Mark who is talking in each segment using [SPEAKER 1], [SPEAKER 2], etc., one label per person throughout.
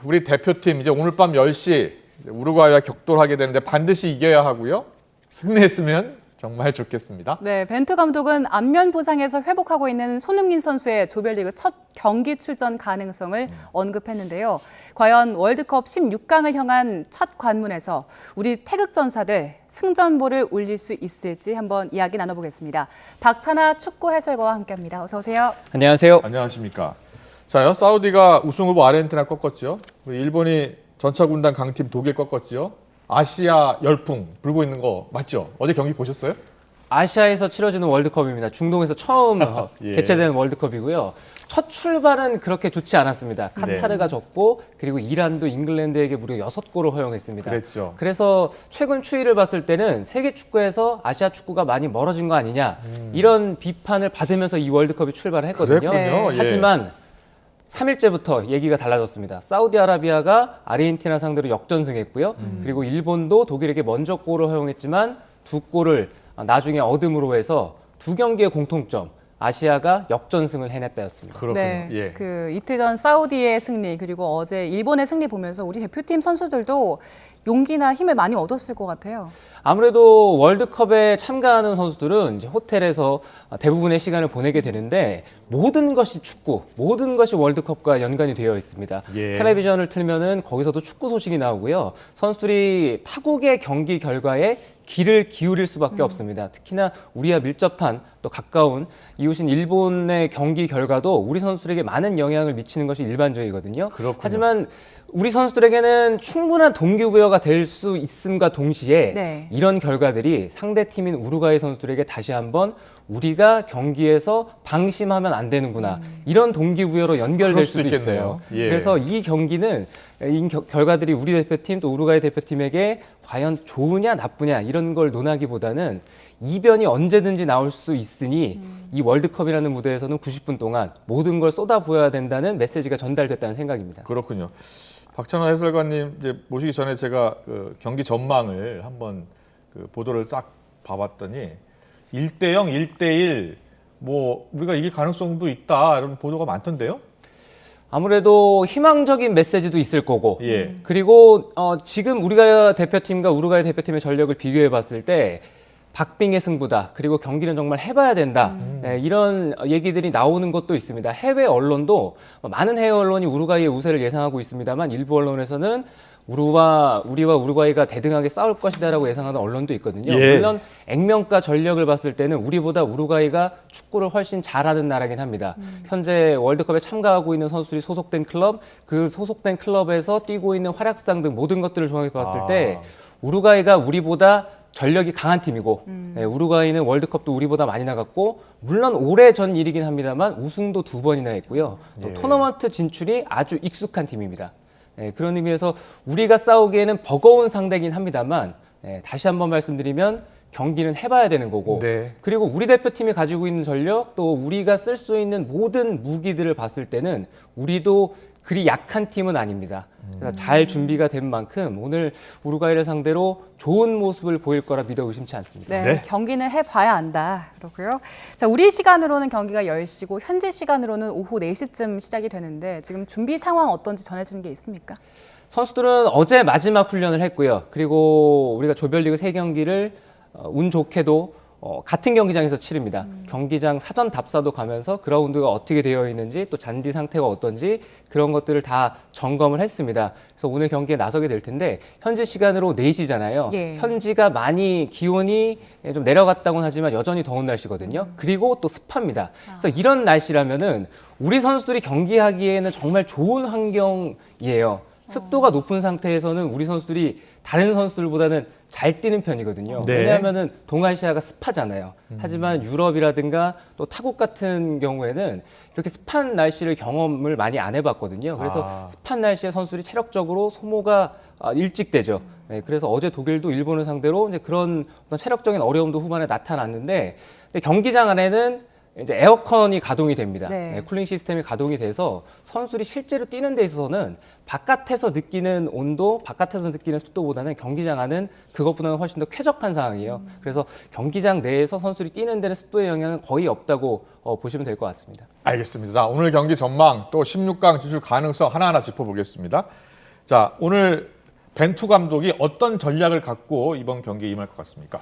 [SPEAKER 1] 우리 대표팀 이제 오늘 밤 10시 우루과이와 격돌하게 되는데 반드시 이겨야 하고요. 승리했으면 정말 좋겠습니다.
[SPEAKER 2] 네, 벤투 감독은 안면 부상에서 회복하고 있는 손흥민 선수의 조별리그 첫 경기 출전 가능성을 언급했는데요. 과연 월드컵 16강을 향한 첫 관문에서 우리 태극전사들 승전보를 울릴 수 있을지 한번 이야기 나눠보겠습니다. 박찬하 축구 해설가와 함께합니다. 어서 오세요.
[SPEAKER 3] 안녕하세요.
[SPEAKER 1] 안녕하십니까. 자요, 사우디가 우승 후보 아르헨티나 꺾었죠. 일본이 전차군단 강팀 독일 꺾었죠. 아시아 열풍 불고 있는 거 맞죠? 어제 경기 보셨어요?
[SPEAKER 3] 아시아에서 치러지는 월드컵입니다. 중동에서 처음
[SPEAKER 1] 예.
[SPEAKER 3] 개최되는 월드컵이고요. 첫 출발은 그렇게 좋지 않았습니다. 카타르가 졌고 그리고 이란도 잉글랜드에게 무려 6골을 허용했습니다.
[SPEAKER 1] 그랬죠.
[SPEAKER 3] 그래서 최근 추이를 봤을 때는 세계 축구에서 아시아 축구가 많이 멀어진 거 아니냐 이런 비판을 받으면서 이 월드컵이 출발을 했거든요.
[SPEAKER 1] 그랬군요. 예.
[SPEAKER 3] 하지만 3일째부터 얘기가 달라졌습니다. 사우디아라비아가 아르헨티나 상대로 역전승했고요. 그리고 일본도 독일에게 먼저 골을 허용했지만 두 골을 나중에 얻음으로 해서 두 경기의 공통점, 아시아가 역전승을 해냈다였습니다.
[SPEAKER 1] 그렇군요.
[SPEAKER 2] 네,
[SPEAKER 1] 예.
[SPEAKER 2] 그 이틀 전 사우디의 승리 그리고 어제 일본의 승리 보면서 우리 대표팀 선수들도 용기나 힘을 많이 얻었을 것 같아요.
[SPEAKER 3] 아무래도 월드컵에 참가하는 선수들은 이제 호텔에서 대부분의 시간을 보내게 되는데 모든 것이 축구, 모든 것이 월드컵과 연관이 되어 있습니다.
[SPEAKER 1] 예.
[SPEAKER 3] 텔레비전을 틀면은 거기서도 축구 소식이 나오고요. 선수들이 타국의 경기 결과에 귀를 기울일 수밖에 없습니다. 특히나 우리와 밀접한 또 가까운 이웃인 일본의 경기 결과도 우리 선수들에게 많은 영향을 미치는 것이 일반적이거든요.
[SPEAKER 1] 그렇군요.
[SPEAKER 3] 하지만 우리 선수들에게는 충분한 동기부여가 될 수 있음과 동시에
[SPEAKER 2] 네.
[SPEAKER 3] 이런 결과들이 상대팀인 우루과이 선수들에게 다시 한번 우리가 경기에서 방심하면 안 되는구나 이런 동기부여로 연결될
[SPEAKER 1] 그럴 수도
[SPEAKER 3] 수도
[SPEAKER 1] 있겠네요.
[SPEAKER 3] 있어요.
[SPEAKER 1] 예.
[SPEAKER 3] 그래서 이 경기는 이 결과들이 우리 대표팀 또 우루과이 대표팀에게 과연 좋으냐 나쁘냐 이런 걸 논하기보다는 이변이 언제든지 나올 수 있으니 이 월드컵이라는 무대에서는 90분 동안 모든 걸 쏟아부어야 된다는 메시지가 전달됐다는 생각입니다.
[SPEAKER 1] 그렇군요. 박찬하 해설가님 이제 모시기 전에 제가 그 경기 전망을 한번 그 보도를 싹 봐봤더니 1대0, 1대1 뭐 우리가 이길 가능성도 있다 이런 보도가 많던데요.
[SPEAKER 3] 아무래도 희망적인 메시지도 있을 거고
[SPEAKER 1] 예.
[SPEAKER 3] 그리고 지금 우리가 대표팀과 우루과이 대표팀의 전력을 비교해 봤을 때 박빙의 승부다. 그리고 경기는 정말 해봐야 된다. 네, 이런 얘기들이 나오는 것도 있습니다. 해외 언론도 많은 해외 언론이 우루과이의 우세를 예상하고 있습니다만 일부 언론에서는 우리와 우루과이가 대등하게 싸울 것이다라고 예상하는 언론도 있거든요.
[SPEAKER 1] 예.
[SPEAKER 3] 물론 액면가 전력을 봤을 때는 우리보다 우루과이가 축구를 훨씬 잘하는 나라긴 합니다. 현재 월드컵에 참가하고 있는 선수들이 소속된 클럽, 그 소속된 클럽에서 뛰고 있는 활약상 등 모든 것들을 종합해 봤을 때 우루과이가 우리보다 전력이 강한 팀이고 네, 우루과이는 월드컵도 우리보다 많이 나갔고 물론 오래전 일이긴 합니다만 우승도 2번이나 했고요. 또
[SPEAKER 1] 예.
[SPEAKER 3] 토너먼트 진출이 아주 익숙한 팀입니다. 네, 그런 의미에서 우리가 싸우기에는 버거운 상대긴 합니다만 다시 한번 말씀드리면 경기는 해봐야 되는 거고
[SPEAKER 1] 네.
[SPEAKER 3] 그리고 우리 대표팀이 가지고 있는 전력 또 우리가 쓸 수 있는 모든 무기들을 봤을 때는 우리도 그리 약한 팀은 아닙니다. 그래서 잘 준비가 된 만큼 오늘 우루과이를 상대로 좋은 모습을 보일 거라 믿어 의심치 않습니다.
[SPEAKER 2] 네,
[SPEAKER 1] 네.
[SPEAKER 2] 경기는 해봐야 안다. 그렇고요. 자, 우리 시간으로는 경기가 10시고 현지 시간으로는 오후 4시쯤 시작이 되는데 지금 준비 상황 어떤지 전해지는 게 있습니까?
[SPEAKER 3] 선수들은 어제 마지막 훈련을 했고요. 그리고 우리가 조별리그 3경기를 운 좋게도 같은 경기장에서 치릅니다. 경기장 사전 답사도 가면서 그라운드가 어떻게 되어 있는지 또 잔디 상태가 어떤지 그런 것들을 다 점검을 했습니다. 그래서 오늘 경기에 나서게 될 텐데 현지 시간으로 4시잖아요.
[SPEAKER 2] 예.
[SPEAKER 3] 현지가 많이 기온이 좀 내려갔다고는 하지만 여전히 더운 날씨거든요. 그리고 또 습합니다. 그래서 이런 날씨라면은 우리 선수들이 경기하기에는 정말 좋은 환경이에요. 습도가 높은 상태에서는 우리 선수들이 다른 선수들보다는 잘 뛰는 편이거든요.
[SPEAKER 1] 네.
[SPEAKER 3] 왜냐하면은 동아시아가 습하잖아요. 하지만 유럽이라든가 또 타국 같은 경우에는 이렇게 습한 날씨를 경험을 많이 안 해봤거든요. 그래서 습한 날씨에 선수들이 체력적으로 소모가 일찍 되죠. 네, 그래서 어제 독일도 일본을 상대로 이제 그런 어떤 체력적인 어려움도 후반에 나타났는데 근데 경기장 안에는 이제 에어컨이 가동이 됩니다.
[SPEAKER 2] 네.
[SPEAKER 3] 쿨링 시스템이 가동이 돼서 선수들이 실제로 뛰는 데 있어서는 바깥에서 느끼는 온도, 바깥에서 느끼는 습도보다는 경기장 안은 그것보다는 훨씬 더 쾌적한 상황이에요. 그래서 경기장 내에서 선수들이 뛰는 데는 습도의 영향은 거의 없다고 보시면 될 것 같습니다.
[SPEAKER 1] 알겠습니다. 자, 오늘 경기 전망 또 16강 진출 가능성 하나하나 짚어보겠습니다. 자, 오늘 벤투 감독이 어떤 전략을 갖고 이번 경기에 임할 것 같습니까?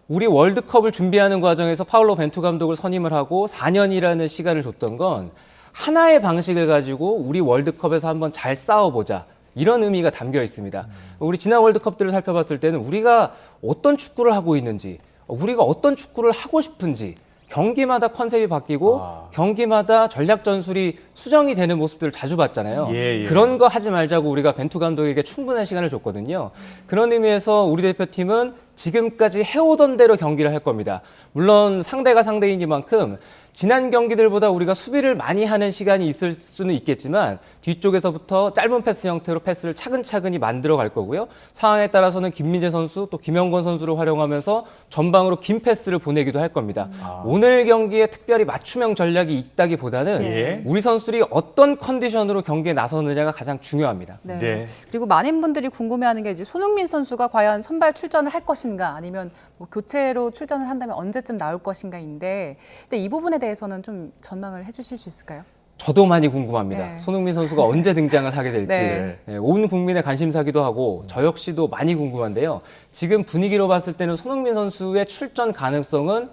[SPEAKER 3] 우리 월드컵을 준비하는 과정에서 파울로 벤투 감독을 선임을 하고 4년이라는 시간을 줬던 건 하나의 방식을 가지고 우리 월드컵에서 한번 잘 싸워보자. 이런 의미가 담겨 있습니다. 우리 지난 월드컵들을 살펴봤을 때는 우리가 어떤 축구를 하고 있는지, 우리가 어떤 축구를 하고 싶은지 경기마다 컨셉이 바뀌고 경기마다 전략 전술이 수정이 되는 모습들을 자주 봤잖아요.
[SPEAKER 1] 예.
[SPEAKER 3] 그런 거 하지 말자고 우리가 벤투 감독에게 충분한 시간을 줬거든요. 그런 의미에서 우리 대표팀은 지금까지 해오던 대로 경기를 할 겁니다. 물론 상대가 상대이니만큼 지난 경기들보다 우리가 수비를 많이 하는 시간이 있을 수는 있겠지만 뒤쪽에서부터 짧은 패스 형태로 패스를 차근차근히 만들어 갈 거고요. 상황에 따라서는 김민재 선수 또 김영권 선수를 활용하면서 전방으로 긴 패스를 보내기도 할 겁니다. 오늘 경기에 특별히 맞춤형 전략이 있다기보다는
[SPEAKER 1] 예.
[SPEAKER 3] 우리 선수들이 어떤 컨디션으로 경기에 나서느냐가 가장 중요합니다.
[SPEAKER 2] 네.
[SPEAKER 1] 네.
[SPEAKER 2] 그리고 많은 분들이 궁금해하는 게 이제 손흥민 선수가 과연 선발 출전을 할 것인가 아니면 뭐 교체로 출전을 한다면 언제쯤 나올 것인가인데, 근데 이 부분에 대해서는 좀 전망을 해주실 수 있을까요?
[SPEAKER 3] 저도 많이 궁금합니다.
[SPEAKER 2] 네.
[SPEAKER 3] 손흥민 선수가 언제 등장을 하게 될지
[SPEAKER 2] 네.
[SPEAKER 3] 온 국민의 관심사기도 하고 저 역시도 많이 궁금한데요. 지금 분위기로 봤을 때는 손흥민 선수의 출전 가능성은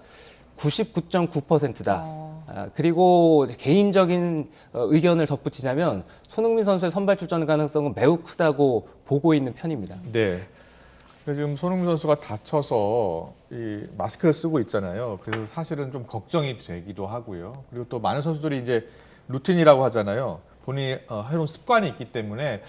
[SPEAKER 3] 99.9%다. 그리고 개인적인 의견을 덧붙이자면 손흥민 선수의 선발 출전 가능성은 매우 크다고 보고 있는 편입니다.
[SPEAKER 1] 네. 지금 손흥민 선수가 다쳐서 이 마스크를 쓰고 있잖아요. 그래서 사실은 좀 걱정이 되기도 하고요. 그리고 또 많은 선수들이 이제 루틴이라고 하잖아요. 본인이 해놓은 습관이 있기 때문에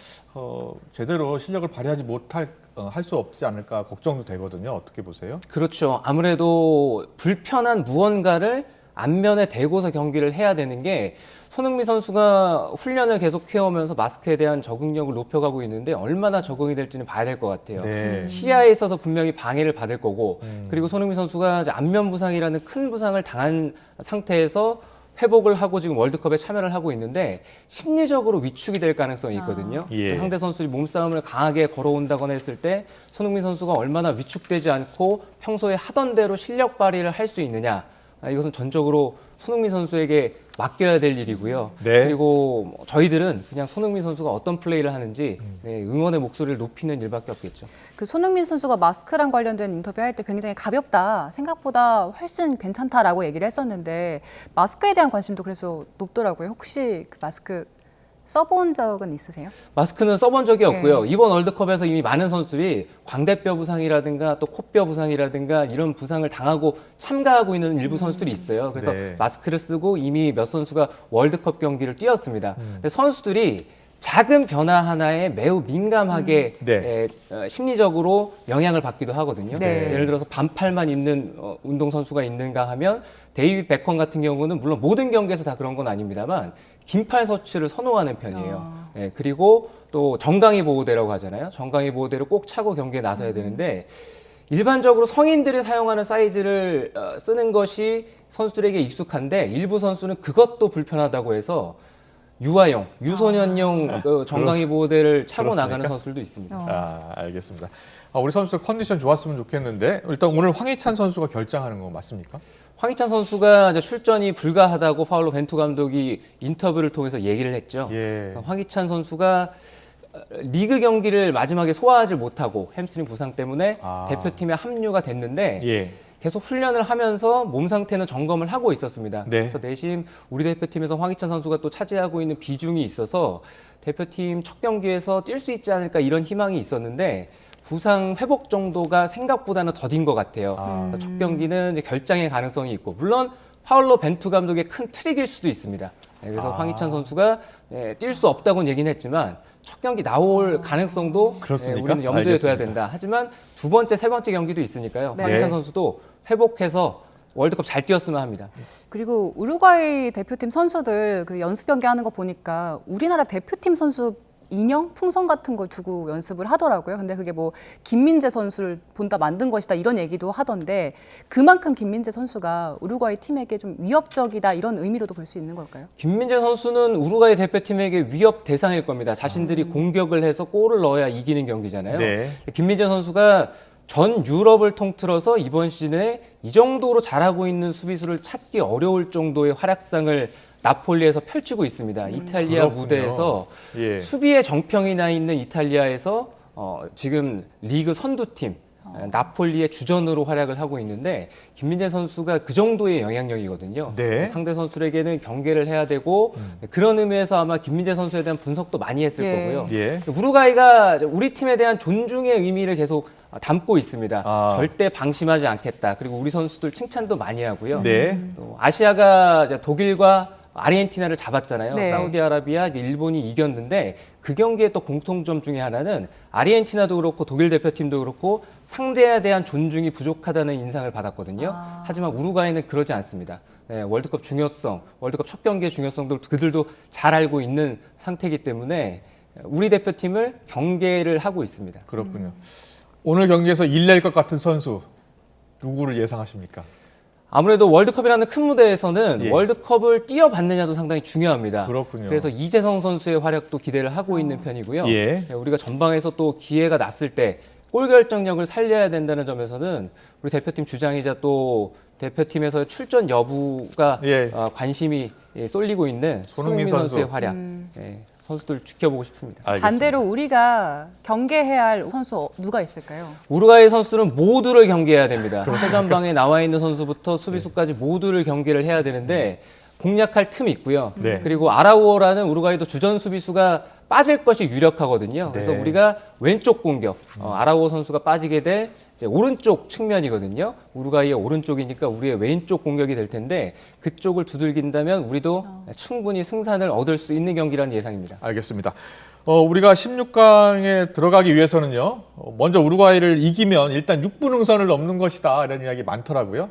[SPEAKER 1] 제대로 실력을 발휘하지 못할 할 수 없지 않을까 걱정도 되거든요. 어떻게 보세요?
[SPEAKER 3] 그렇죠. 아무래도 불편한 무언가를 안면에 대고서 경기를 해야 되는 게 손흥민 선수가 훈련을 계속 해오면서 마스크에 대한 적응력을 높여가고 있는데 얼마나 적응이 될지는 봐야 될 것 같아요.
[SPEAKER 1] 네.
[SPEAKER 3] 시야에 있어서 분명히 방해를 받을 거고 그리고 손흥민 선수가 이제 안면 부상이라는 큰 부상을 당한 상태에서 회복을 하고 지금 월드컵에 참여를 하고 있는데 심리적으로 위축이 될 가능성이 있거든요.
[SPEAKER 1] 예.
[SPEAKER 3] 상대 선수들이 몸싸움을 강하게 걸어온다거나 했을 때 손흥민 선수가 얼마나 위축되지 않고 평소에 하던 대로 실력 발휘를 할 수 있느냐. 이것은 전적으로 손흥민 선수에게 맡겨야 될 일이고요.
[SPEAKER 1] 네.
[SPEAKER 3] 그리고 저희들은 그냥 손흥민 선수가 어떤 플레이를 하는지 응원의 목소리를 높이는 일밖에 없겠죠.
[SPEAKER 2] 그 손흥민 선수가 마스크랑 관련된 인터뷰할 때 굉장히 가볍다, 생각보다 훨씬 괜찮다라고 얘기를 했었는데 마스크에 대한 관심도 그래서 높더라고요. 혹시 그 마스크 써본 적은 있으세요?
[SPEAKER 3] 마스크는 써본 적이 없고요.
[SPEAKER 2] 네.
[SPEAKER 3] 이번 월드컵에서 이미 많은 선수들이 광대뼈 부상이라든가 또 코뼈 부상이라든가 이런 부상을 당하고 참가하고 있는 일부 선수들이 있어요. 그래서
[SPEAKER 1] 네.
[SPEAKER 3] 마스크를 쓰고 이미 몇 선수가 월드컵 경기를 뛰었습니다. 근데 선수들이 작은 변화 하나에 매우 민감하게
[SPEAKER 1] 네.
[SPEAKER 3] 심리적으로 영향을 받기도 하거든요.
[SPEAKER 2] 네.
[SPEAKER 3] 예를 들어서 반팔만 입는 운동선수가 있는가 하면 데이빗 베컴 같은 경우는 물론 모든 경기에서 다 그런 건 아닙니다만 긴팔 셔츠를 선호하는 편이에요. 그리고 또 정강이 보호대라고 하잖아요. 정강이 보호대를 꼭 차고 경기에 나서야 되는데 일반적으로 성인들이 사용하는 사이즈를 쓰는 것이 선수들에게 익숙한데 일부 선수는 그것도 불편하다고 해서 유아용, 유소년용 정강이 보호대를 차고
[SPEAKER 1] 그렇습니까?
[SPEAKER 3] 나가는 선수들도 있습니다.
[SPEAKER 1] 알겠습니다. 우리 선수들 컨디션 좋았으면 좋겠는데 일단 오늘 황희찬 선수가 결장하는 거 맞습니까?
[SPEAKER 3] 황희찬 선수가 이제 출전이 불가하다고 파울로 벤투 감독이 인터뷰를 통해서 얘기를 했죠.
[SPEAKER 1] 예.
[SPEAKER 3] 그래서 황희찬 선수가 리그 경기를 마지막에 소화하지 못하고 햄스트링 부상 때문에 대표팀에 합류가 됐는데
[SPEAKER 1] 예.
[SPEAKER 3] 계속 훈련을 하면서 몸 상태는 점검을 하고 있었습니다.
[SPEAKER 1] 네.
[SPEAKER 3] 그래서 내심 우리 대표팀에서 황희찬 선수가 또 차지하고 있는 비중이 있어서 대표팀 첫 경기에서 뛸 수 있지 않을까 이런 희망이 있었는데 부상 회복 정도가 생각보다는 더딘 것 같아요. 그래서 첫 경기는 이제 결장의 가능성이 있고 물론 파울로 벤투 감독의 큰 트릭일 수도 있습니다. 그래서 황희찬 선수가 뛸 수 없다고는 얘기는 했지만 첫 경기 나올 가능성도
[SPEAKER 1] 그렇습니까?
[SPEAKER 3] 우리는 염두에
[SPEAKER 1] 알겠습니다.
[SPEAKER 3] 둬야 된다. 하지만 두 번째, 세 번째 경기도 있으니까요.
[SPEAKER 2] 네.
[SPEAKER 3] 황희찬 선수도 회복해서 월드컵 잘 뛰었으면 합니다.
[SPEAKER 2] 그리고 우루과이 대표팀 선수들 그 연습 경기 하는 거 보니까 우리나라 대표팀 선수 인형, 풍선 같은 걸 두고 연습을 하더라고요. 근데 그게 뭐 김민재 선수를 본다 만든 것이다 이런 얘기도 하던데 그만큼 김민재 선수가 우루과이 팀에게 좀 위협적이다 이런 의미로도 볼 수 있는 걸까요?
[SPEAKER 3] 김민재 선수는 우루과이 대표팀에게 위협 대상일 겁니다. 자신들이 공격을 해서 골을 넣어야 이기는 경기잖아요.
[SPEAKER 1] 네.
[SPEAKER 3] 김민재 선수가 전 유럽을 통틀어서 이번 시즌에 이 정도로 잘하고 있는 수비수를 찾기 어려울 정도의 활약상을 나폴리에서 펼치고 있습니다. 이탈리아
[SPEAKER 1] 그렇군요.
[SPEAKER 3] 무대에서
[SPEAKER 1] 예.
[SPEAKER 3] 수비의 정평이 나 있는 이탈리아에서 지금 리그 선두팀 나폴리의 주전으로 활약을 하고 있는데 김민재 선수가 그 정도의 영향력이거든요.
[SPEAKER 1] 네.
[SPEAKER 3] 상대 선수에게는 경계를 해야 되고 그런 의미에서 아마 김민재 선수에 대한 분석도 많이 했을
[SPEAKER 2] 예.
[SPEAKER 3] 거고요.
[SPEAKER 1] 예.
[SPEAKER 3] 우루과이가 우리 팀에 대한 존중의 의미를 계속 담고 있습니다.
[SPEAKER 1] 아.
[SPEAKER 3] 절대 방심하지 않겠다. 그리고 우리 선수들 칭찬도 많이 하고요.
[SPEAKER 1] 네.
[SPEAKER 3] 또 아시아가 이제 독일과 아르헨티나를 잡았잖아요.
[SPEAKER 2] 네.
[SPEAKER 3] 사우디아라비아, 이제 일본이 이겼는데 그 경기의 또 공통점 중에 하나는 아르헨티나도 그렇고 독일 대표팀도 그렇고 상대에 대한 존중이 부족하다는 인상을 받았거든요. 하지만 우루과이는 그러지 않습니다. 네, 월드컵 중요성, 월드컵 첫 경기의 중요성도 그들도 잘 알고 있는 상태이기 때문에 우리 대표팀을 경계를 하고 있습니다.
[SPEAKER 1] 그렇군요. 오늘 경기에서 일낼 것 같은 선수 누구를 예상하십니까?
[SPEAKER 3] 아무래도 월드컵이라는 큰 무대에서는
[SPEAKER 1] 예.
[SPEAKER 3] 월드컵을 뛰어봤느냐도 상당히 중요합니다.
[SPEAKER 1] 그렇군요.
[SPEAKER 3] 그래서 이재성 선수의 활약도 기대를 하고 있는 편이고요.
[SPEAKER 1] 예.
[SPEAKER 3] 우리가 전방에서 또 기회가 났을 때 골 결정력을 살려야 된다는 점에서는 우리 대표팀 주장이자 또 대표팀에서의 출전 여부가
[SPEAKER 1] 예.
[SPEAKER 3] 관심이 쏠리고 있는
[SPEAKER 1] 손흥민
[SPEAKER 3] 손흥민 선수의
[SPEAKER 1] 선수.
[SPEAKER 3] 활약. 예, 선수들 지켜보고 싶습니다.
[SPEAKER 1] 알겠습니다.
[SPEAKER 2] 반대로 우리가 경계해야 할 선수 누가 있을까요?
[SPEAKER 3] 우루과이 선수는 모두를 경계해야 됩니다. 최전방에 나와 있는 선수부터 수비수까지 모두를 경계를 해야 되는데 공략할 틈이 있고요.
[SPEAKER 1] 네.
[SPEAKER 3] 그리고 아라우오라는 우루과이도 주전 수비수가 빠질 것이 유력하거든요. 그래서
[SPEAKER 1] 네.
[SPEAKER 3] 우리가 왼쪽 공격, 아라우오 선수가 빠지게 될 이제 오른쪽 측면이거든요. 우루과이의 오른쪽이니까 우리의 왼쪽 공격이 될 텐데 그쪽을 두들긴다면 우리도 충분히 승산을 얻을 수 있는 경기라는 예상입니다.
[SPEAKER 1] 알겠습니다. 우리가 16강에 들어가기 위해서는요. 먼저 우루과이를 이기면 일단 6분 응선을 넘는 것이다. 이런 이야기 많더라고요.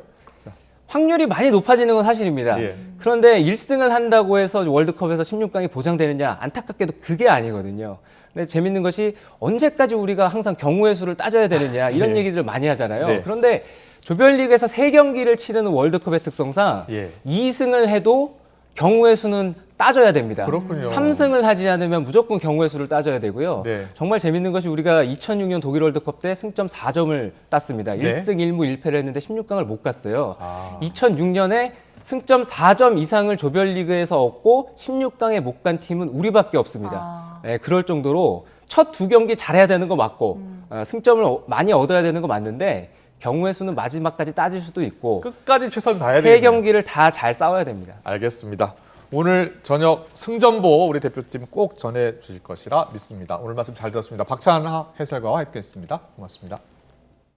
[SPEAKER 3] 확률이 많이 높아지는 건 사실입니다.
[SPEAKER 1] 예.
[SPEAKER 3] 그런데 1승을 한다고 해서 월드컵에서 16강이 보장되느냐? 안타깝게도 그게 아니거든요. 근데 재밌는 것이 언제까지 우리가 항상 경우의 수를 따져야 되느냐 이런
[SPEAKER 1] 네.
[SPEAKER 3] 얘기들을 많이 하잖아요.
[SPEAKER 1] 네.
[SPEAKER 3] 그런데 조별리그에서 3경기를 치르는 월드컵의 특성상
[SPEAKER 1] 예.
[SPEAKER 3] 2승을 해도 경우의 수는 따져야 됩니다.
[SPEAKER 1] 그렇군요.
[SPEAKER 3] 3승을 하지 않으면 무조건 경우의 수를 따져야 되고요.
[SPEAKER 1] 네.
[SPEAKER 3] 정말 재밌는 것이 우리가 2006년 독일 월드컵 때 승점 4점을 땄습니다.
[SPEAKER 1] 네.
[SPEAKER 3] 1승 1무 1패를 했는데 16강을 못 갔어요.
[SPEAKER 1] 아.
[SPEAKER 3] 2006년에 승점 4점 이상을 조별리그에서 얻고 16강에 못 간 팀은 우리밖에 없습니다. 네, 그럴 정도로 첫 2경기 잘해야 되는 거 맞고 승점을 많이 얻어야 되는 거 맞는데 경우의 수는 마지막까지 따질 수도 있고
[SPEAKER 1] 끝까지 최선 다해야
[SPEAKER 3] 세
[SPEAKER 1] 되겠네요.
[SPEAKER 3] 경기를 다 잘 싸워야 됩니다.
[SPEAKER 1] 알겠습니다. 오늘 저녁 승전보 우리 대표팀 꼭 전해 주실 것이라 믿습니다. 오늘 말씀 잘 들었습니다. 박찬하 해설가와 함께했습니다. 고맙습니다.